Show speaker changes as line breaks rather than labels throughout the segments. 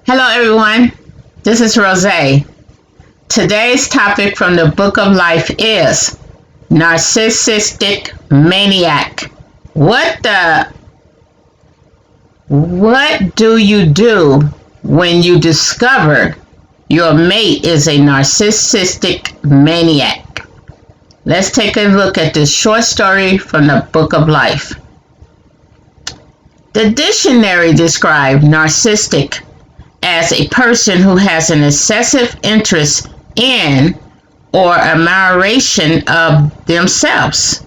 Hello, everyone. This is Rose. Today's topic from the Book of Life is Narcissistic Maniac. What do you do when you discover your mate is a narcissistic maniac? Let's take a look at this short story from the Book of Life. The dictionary describes narcissistic as a person who has an excessive interest in or admiration of themselves.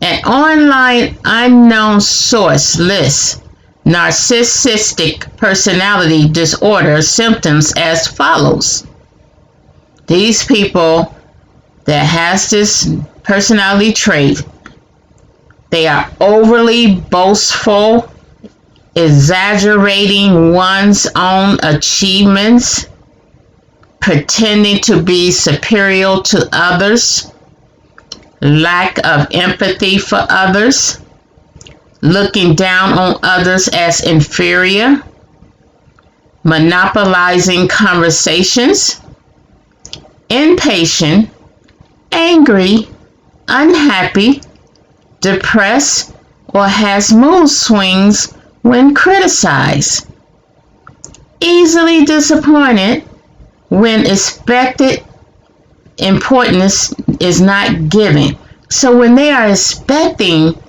An online unknown source lists narcissistic personality disorder symptoms as follows. These people that has this personality trait, they are overly boastful, exaggerating one's own achievements, pretending to be superior to others, lack of empathy for others, looking down on others as inferior, monopolizing conversations, impatient, angry, unhappy, depressed, or has mood swings when criticized, easily disappointed when expected importance is not given. So when they are expecting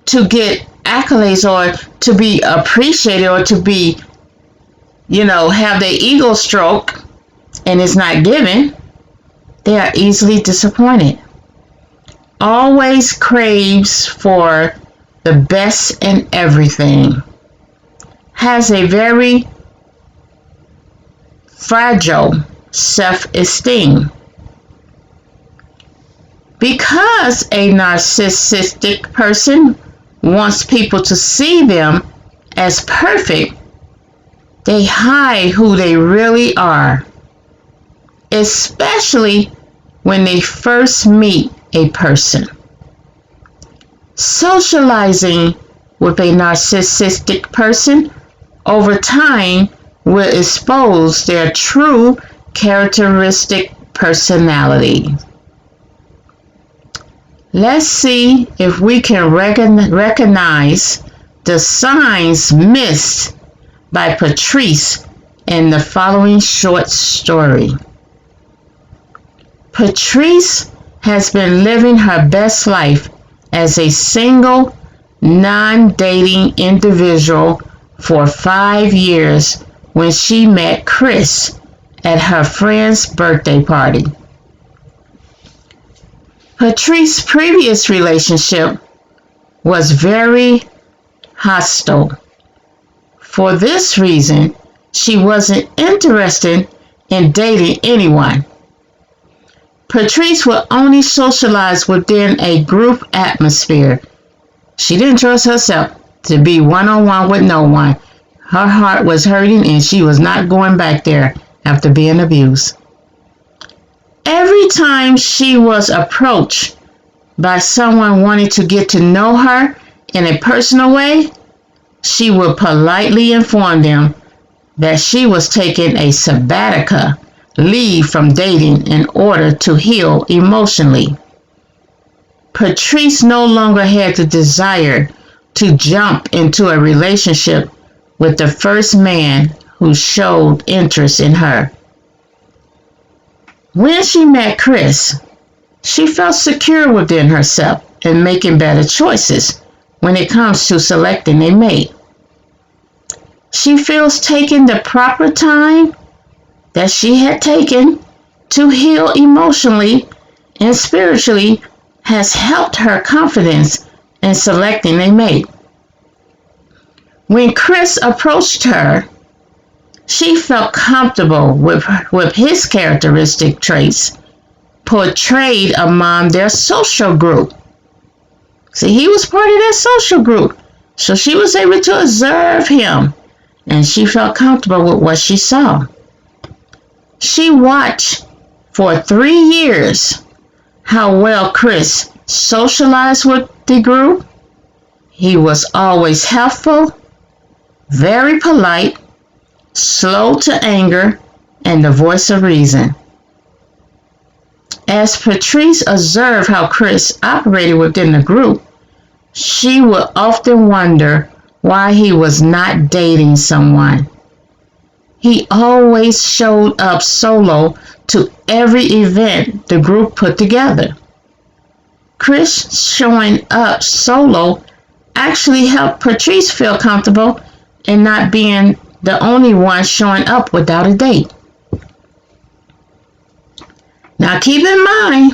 to get accolades or to be appreciated or to be, have their ego stroke and it's not given, they are easily disappointed. Always craves for the best in everything. Has a very fragile self-esteem. Because a narcissistic person wants people to see them as perfect, they hide who they really are, especially when they first meet a person. Socializing with a narcissistic person over time will expose their true characteristic personality. Let's see if we can recognize the signs missed by Patrice in the following short story. Patrice has been living her best life as a single, non-dating individual for 5 years when she met Chris at her friend's birthday party. Patrice's previous relationship was very hostile. For this reason, she wasn't interested in dating anyone. Patrice would only socialize within a group atmosphere. She didn't trust herself to be one-on-one with no one. Her heart was hurting and she was not going back there after being abused. Every time she was approached by someone wanting to get to know her in a personal way, she would politely inform them that she was taking a sabbatical leave from dating in order to heal emotionally. Patrice no longer had the desire to jump into a relationship with the first man who showed interest in her. When she met Chris, she felt secure within herself and making better choices when it comes to selecting a mate. She feels taking the proper time that she had taken to heal emotionally and spiritually has helped her confidence in selecting a mate. When Chris approached her, she felt comfortable with his characteristic traits portrayed among their social group. See, he was part of their social group, so she was able to observe him, and she felt comfortable with what she saw. She watched for 3 years how well Chris socialized with the group. He was always helpful, very polite, slow to anger, and the voice of reason. As Patrice observed how Chris operated within the group, she would often wonder why he was not dating someone. He always showed up solo to every event the group put together. Chris showing up solo actually helped Patrice feel comfortable in not being the only one showing up without a date. Now keep in mind,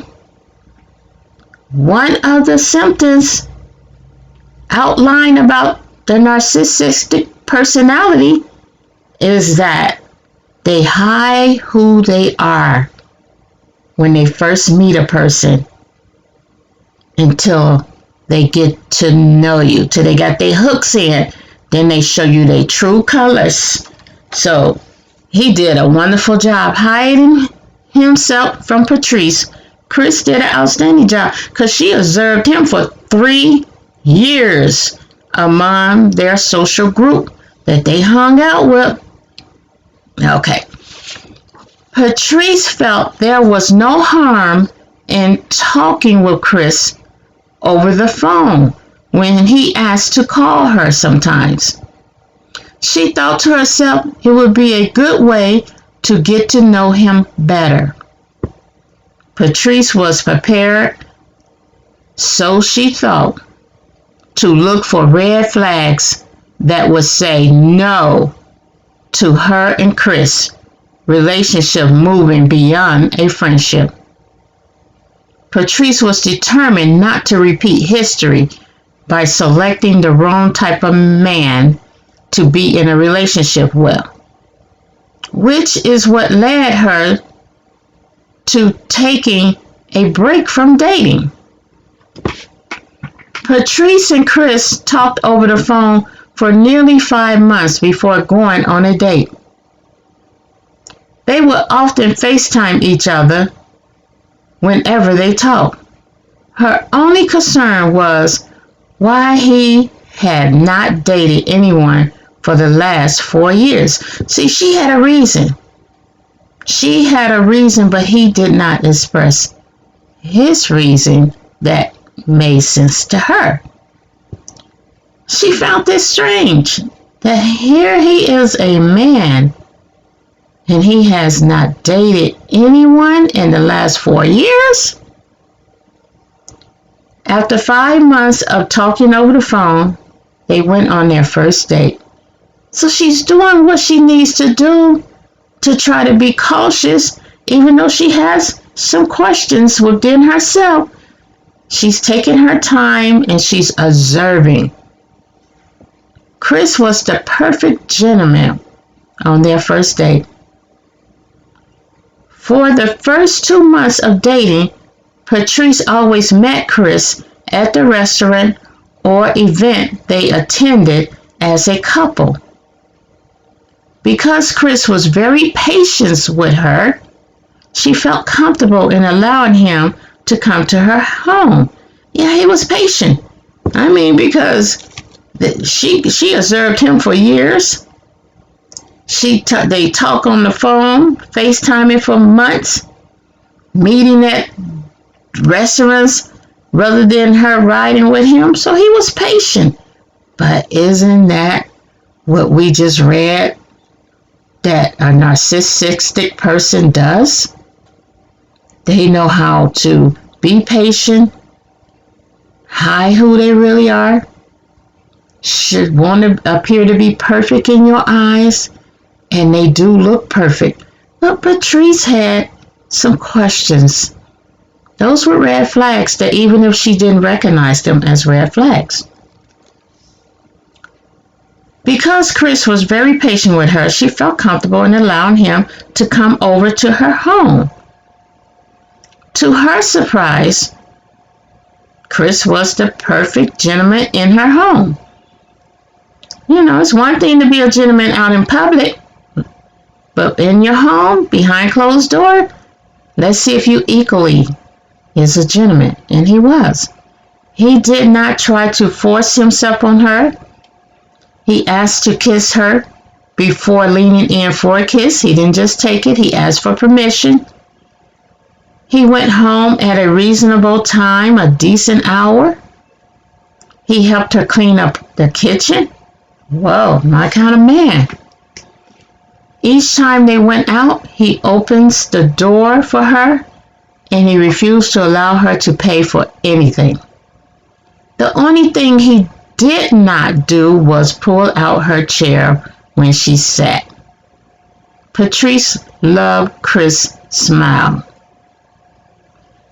one of the symptoms outlined about the narcissistic personality is that they hide who they are when they first meet a person until they get to know you, till they got their hooks in. Then they show you their true colors. So he did a wonderful job hiding himself from Patrice. Chris did an outstanding job because she observed him for 3 years among their social group that they hung out with. Okay. Patrice felt there was no harm in talking with Chris over the phone when he asked to call her sometimes. She thought to herself it would be a good way to get to know him better. Patrice was prepared, so she thought, to look for red flags that would say no to her and Chris' relationship moving beyond a friendship. Patrice was determined not to repeat history by selecting the wrong type of man to be in a relationship with, which is what led her to taking a break from dating. Patrice and Chris talked over the phone for nearly 5 months before going on a date. They would often FaceTime each other whenever they talked. Her only concern was why he had not dated anyone for the last 4 years. See, she had a reason. She had a reason, but he did not express his reason that made sense to her. She found this strange, that here he is a man and he has not dated anyone in the last 4 years. After 5 months of talking over the phone, they went on their first date. So she's doing what she needs to do to try to be cautious, even though she has some questions within herself. She's taking her time and she's observing. Chris was the perfect gentleman on their first date. For the first 2 months of dating, Patrice always met Chris at the restaurant or event they attended as a couple. Because Chris was very patient with her, she felt comfortable in allowing him to come to her home. Yeah, he was patient. I mean, because she observed him for years. They talk on the phone, FaceTiming for months, meeting at restaurants rather than her riding with him. So he was patient. But isn't that what we just read that a narcissistic person does? They know how to be patient, hide who they really are, should want to appear to be perfect in your eyes, and they do look perfect. But Patrice had some questions. Those were red flags that even if she didn't recognize them as red flags. Because Chris was very patient with her, she felt comfortable in allowing him to come over to her home. To her surprise, Chris was the perfect gentleman in her home. You know, it's one thing to be a gentleman out in public, but in your home, behind closed door, let's see if you equally is a gentleman. And he was. He did not try to force himself on her. He asked to kiss her before leaning in for a kiss. He didn't just take it, he asked for permission. He went home at a reasonable time, a decent hour. He helped her clean up the kitchen. Whoa, my kind of man. Each time they went out, he opens the door for her, and he refused to allow her to pay for anything. The only thing he did not do was pull out her chair when she sat. Patrice loved Chris' smile.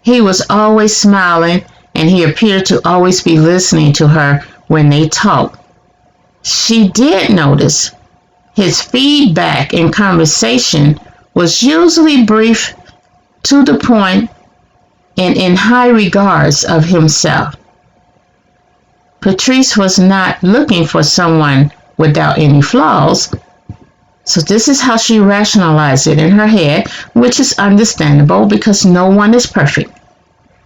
He was always smiling, and he appeared to always be listening to her when they talked. She did notice his feedback in conversation was usually brief, to the point, and in high regards of himself. Patrice was not looking for someone without any flaws, so this is how she rationalized it in her head, which is understandable because no one is perfect.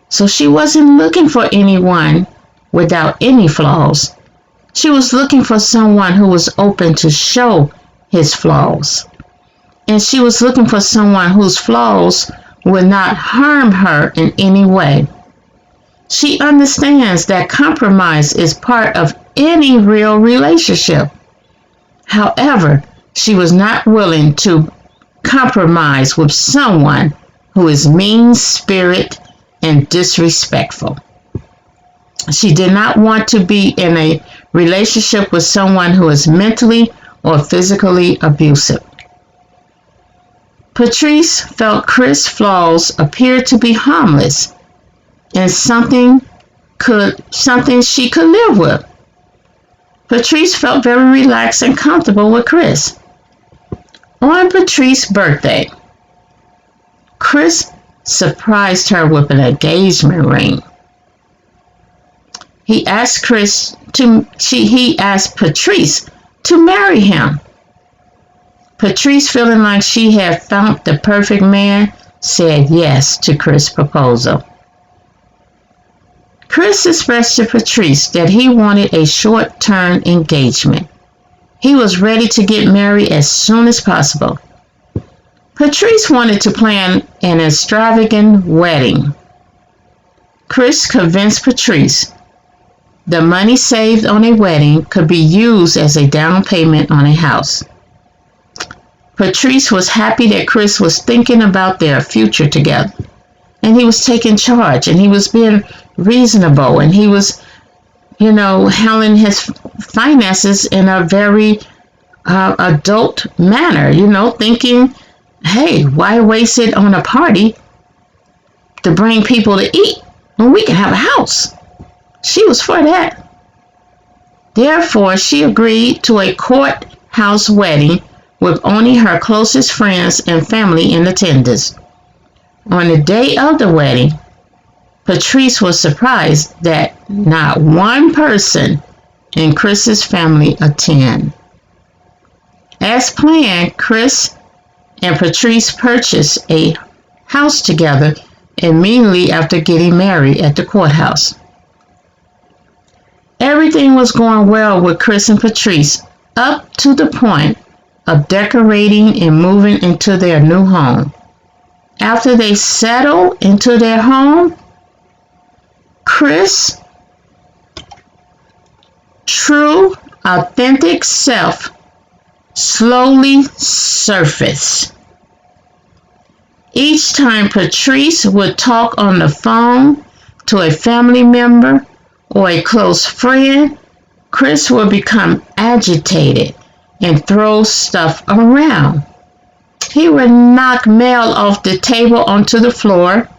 So she wasn't looking for anyone without any flaws. She was looking for someone who was open to show his flaws. And she was looking for someone whose flaws would not harm her in any way. She understands that compromise is part of any real relationship. However, she was not willing to compromise with someone who is mean-spirited and disrespectful. She did not want to be in a relationship with someone who is mentally or physically abusive. Patrice felt Chris' flaws appeared to be harmless and something she could live with. Patrice felt very relaxed and comfortable with Chris. On Patrice's birthday, Chris surprised her with an engagement ring. He asked Patrice to marry him. Patrice, feeling like she had found the perfect man, said yes to Chris' proposal. Chris expressed to Patrice that he wanted a short-term engagement. He was ready to get married as soon as possible. Patrice wanted to plan an extravagant wedding. Chris convinced Patrice the money saved on a wedding could be used as a down payment on a house. Patrice was happy that Chris was thinking about their future together, and he was taking charge, and he was being reasonable, and he was, handling his finances in a very adult manner, thinking, hey, why waste it on a party to bring people to eat when we can have a house? She was for that. Therefore, she agreed to a courthouse wedding with only her closest friends and family in attendance. On the day of the wedding, Patrice was surprised that not one person in Chris's family attended. As planned, Chris and Patrice purchased a house together immediately after getting married at the courthouse. Everything was going well with Chris and Patrice up to the point of decorating and moving into their new home. After they settled into their home, Chris' true, authentic self slowly surfaced. Each time Patrice would talk on the phone to a family member or a close friend, Chris would become agitated and throw stuff around. He would knock mail off the table onto the floor.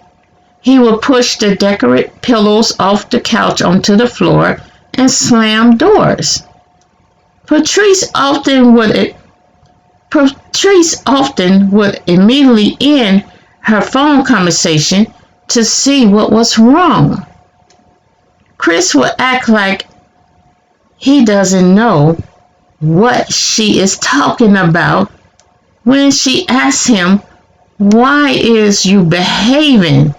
He would push the decorated pillows off the couch onto the floor and slam doors. Patrice often would immediately end her phone conversation to see what was wrong. Chris would act like he doesn't know what she is talking about when she asks him, why are you behaving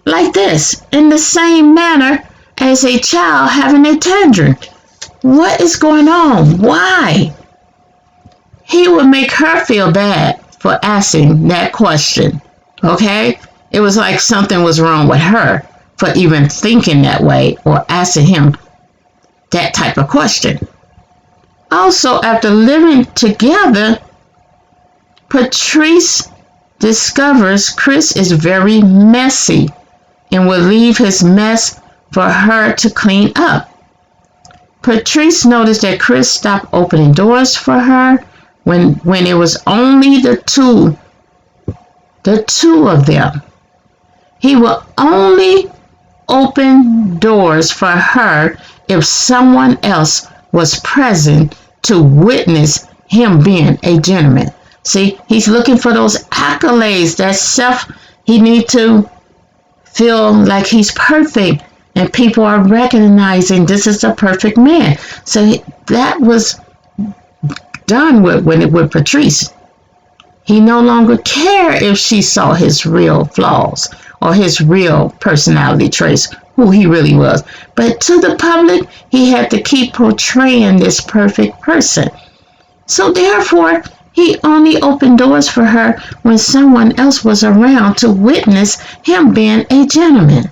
like this, in the same manner as a child having a tantrum? What is going on? Why? He would make her feel bad for asking that question. Okay? It was like something was wrong with her for even thinking that way or asking him that type of question. Also, after living together, Patrice discovers Chris is very messy and will leave his mess for her to clean up. Patrice noticed that Chris stopped opening doors for her when it was only the two of them. He will only open doors for her if someone else was present to witness him being a gentleman. See, he's looking for those accolades, that self. He needs to feel like he's perfect and people are recognizing this is a perfect man. So that was done with Patrice. He no longer cared if she saw his real flaws or his real personality traits, who he really was. But to the public, he had to keep portraying this perfect person. So therefore, he only opened doors for her when someone else was around to witness him being a gentleman.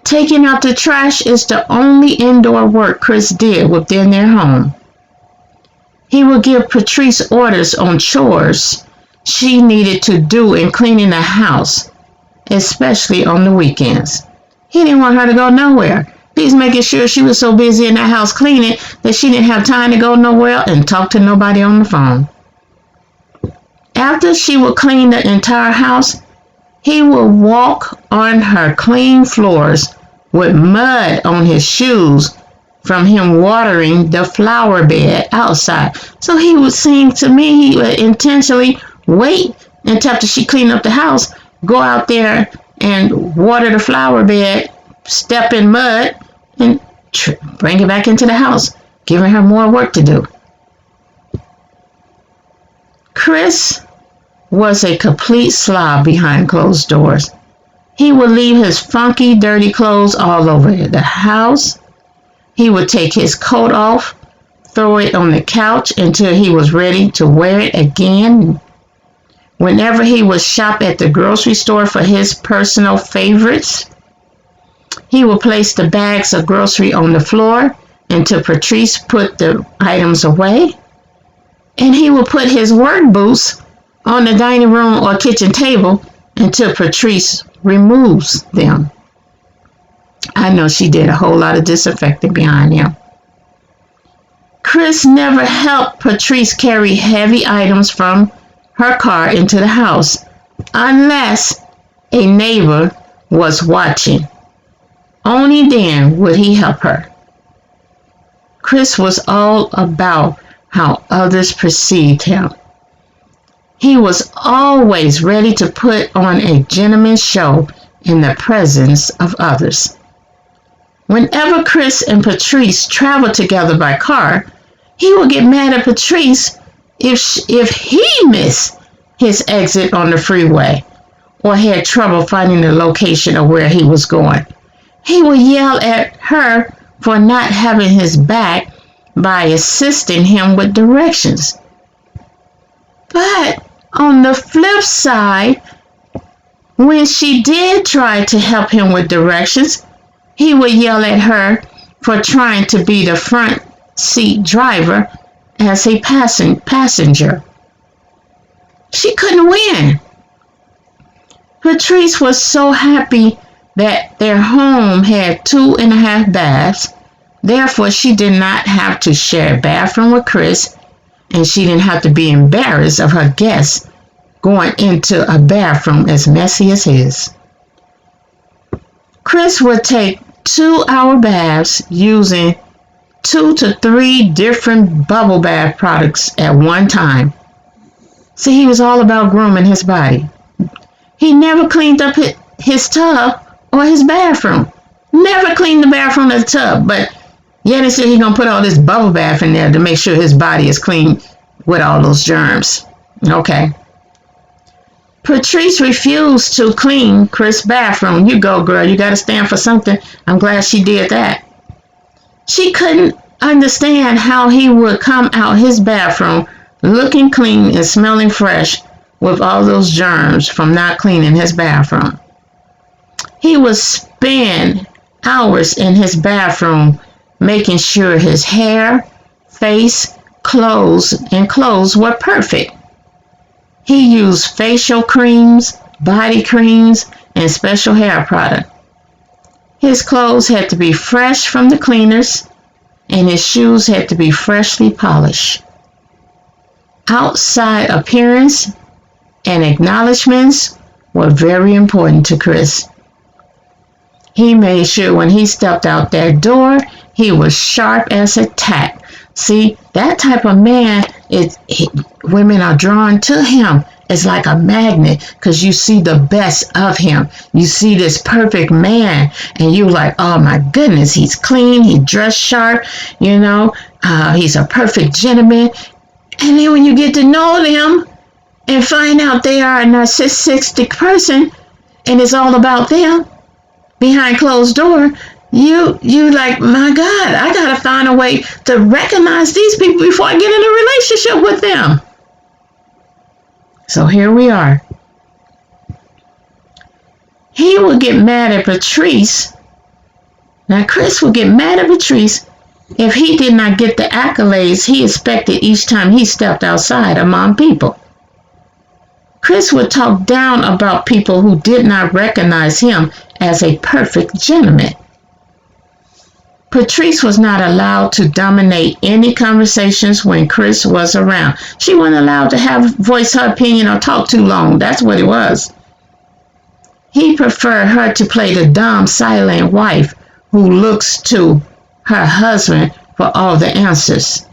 Taking out the trash is the only indoor work Chris did within their home. He would give Patrice orders on chores she needed to do in cleaning the house, especially on the weekends. He didn't want her to go nowhere. He was making sure she was so busy in the house cleaning that she didn't have time to go nowhere and talk to nobody on the phone. After she would clean the entire house, he would walk on her clean floors with mud on his shoes from him watering the flower bed outside. So he would seem to me he would intentionally wait until after she cleaned up the house, go out there and water the flower bed, step in mud, and bring it back into the house, giving her more work to do. Chris was a complete slob behind closed doors. He would leave his funky, dirty clothes all over the house. He would take his coat off, throw it on the couch until he was ready to wear it again. Whenever he would shop at the grocery store for his personal favorites, he would place the bags of grocery on the floor until Patrice put the items away. And he would put his work boots on the dining room or kitchen table until Patrice removes them. I know she did a whole lot of disinfecting behind him. Chris never helped Patrice carry heavy items from her car into the house unless a neighbor was watching. Only then would he help her. Chris was all about how others perceived him. He was always ready to put on a gentleman's show in the presence of others. Whenever Chris and Patrice traveled together by car, he would get mad at Patrice if he missed his exit on the freeway or had trouble finding the location of where he was going. He would yell at her for not having his back by assisting him with directions. But on the flip side, when she did try to help him with directions, he would yell at her for trying to be the front seat driver as a passenger. She couldn't win. Patrice was so happy that their home had 2.5 baths. Therefore, she did not have to share a bathroom with Chris, and she didn't have to be embarrassed of her guests going into a bathroom as messy as his. Chris would take 2-hour baths using 2 to 3 different bubble bath products at one time. See, he was all about grooming his body. He never cleaned up his tub or his bathroom. Never cleaned the bathroom or the tub, but yet he said he's going to put all this bubble bath in there to make sure his body is clean with all those germs. Okay. Patrice refused to clean Chris' bathroom. You go, girl. You got to stand for something. I'm glad she did that. She couldn't understand how he would come out his bathroom looking clean and smelling fresh with all those germs from not cleaning his bathroom. He would spend hours in his bathroom making sure his hair, face, clothes were perfect. He used facial creams, body creams, and special hair product. His clothes had to be fresh from the cleaners, and his shoes had to be freshly polished. Outside appearance and acknowledgments were very important to Chris. He made sure when he stepped out that door, he was sharp as a tack. See, that type of man, women are drawn to him. It's like a magnet because you see the best of him. You see this perfect man and you're like, oh my goodness, he's clean, he dressed sharp, he's a perfect gentleman. And then when you get to know them and find out they are a narcissistic person and it's all about them behind closed door, you like, my God, I gotta find a way to recognize these people before I get in a relationship with them. So here we are. He would get mad at Patrice. Now Chris would get mad at Patrice if he did not get the accolades he expected each time he stepped outside among people. Chris would talk down about people who did not recognize him as a perfect gentleman. Patrice was not allowed to dominate any conversations when Chris was around. She wasn't allowed to voice her opinion or talk too long. That's what it was. He preferred her to play the dumb, silent wife who looks to her husband for all the answers.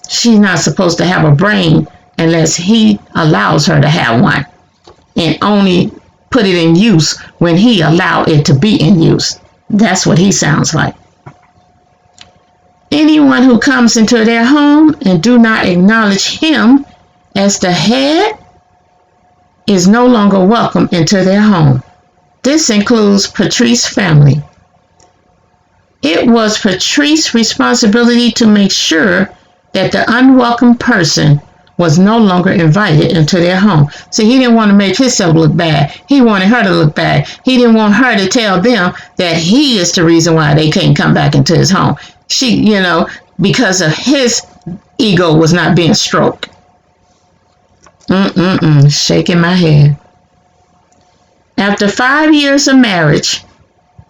She's not supposed to have a brain unless he allows her to have one, and only put it in use when he allowed it to be in use. That's what he sounds like. Anyone who comes into their home and do not acknowledge him as the head is no longer welcome into their home. This includes Patrice's family. It was Patrice's responsibility to make sure that the unwelcome person was no longer invited into their home. See, he didn't want to make himself look bad. He wanted her to look bad. He didn't want her to tell them that he is the reason why they can't come back into his home. She, because of his ego was not being stroked. Shaking my head. After 5 years of marriage,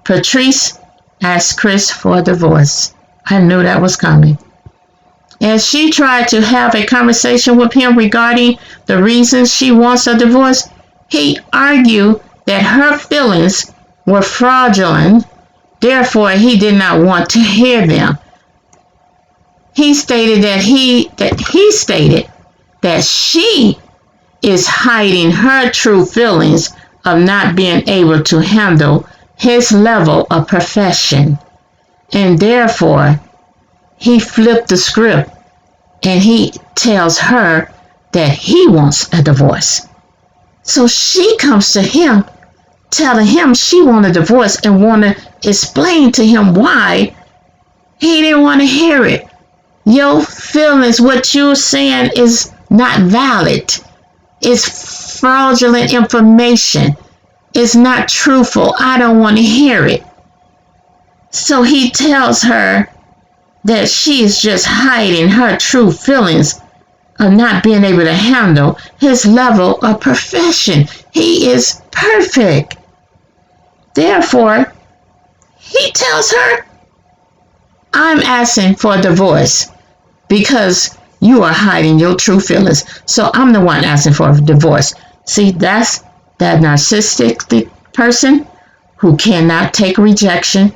Patrice asked Chris for a divorce. I knew that was coming. As she tried to have a conversation with him regarding the reasons she wants a divorce, he argued that her feelings were fraudulent. Therefore, he did not want to hear them. He stated that she is hiding her true feelings of not being able to handle his level of perfection. And therefore, he flipped the script and he tells her that he wants a divorce. So she comes to him telling him she wants a divorce and want to explain to him why. He didn't want to hear it. Your feelings, what you're saying is not valid. It's fraudulent information. It's not truthful. I don't want to hear it. So he tells her that she is just hiding her true feelings of not being able to handle his level of perfection. He is perfect. Therefore, he tells her, I'm asking for a divorce because you are hiding your true feelings. So I'm the one asking for a divorce. See, that's that narcissistic person who cannot take rejection,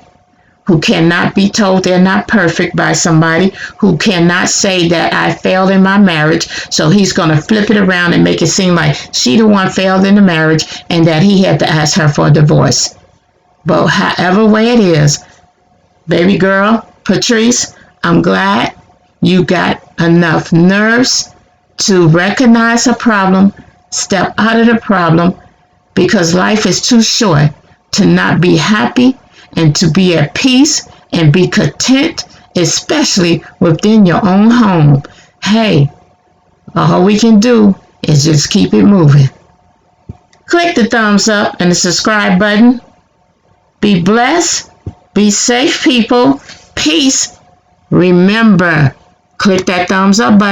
who cannot be told they're not perfect by somebody, who cannot say that I failed in my marriage, so he's going to flip it around and make it seem like she the one failed in the marriage and that he had to ask her for a divorce. But however way it is, baby girl, Patrice, I'm glad you got enough nerves to recognize a problem, step out of the problem, because life is too short to not be happy and to be at peace and be content, especially within your own home. Hey, all we can do is just keep it moving. Click the thumbs up and the subscribe button. Be blessed. Be safe, people. Peace. Remember, click that thumbs up button.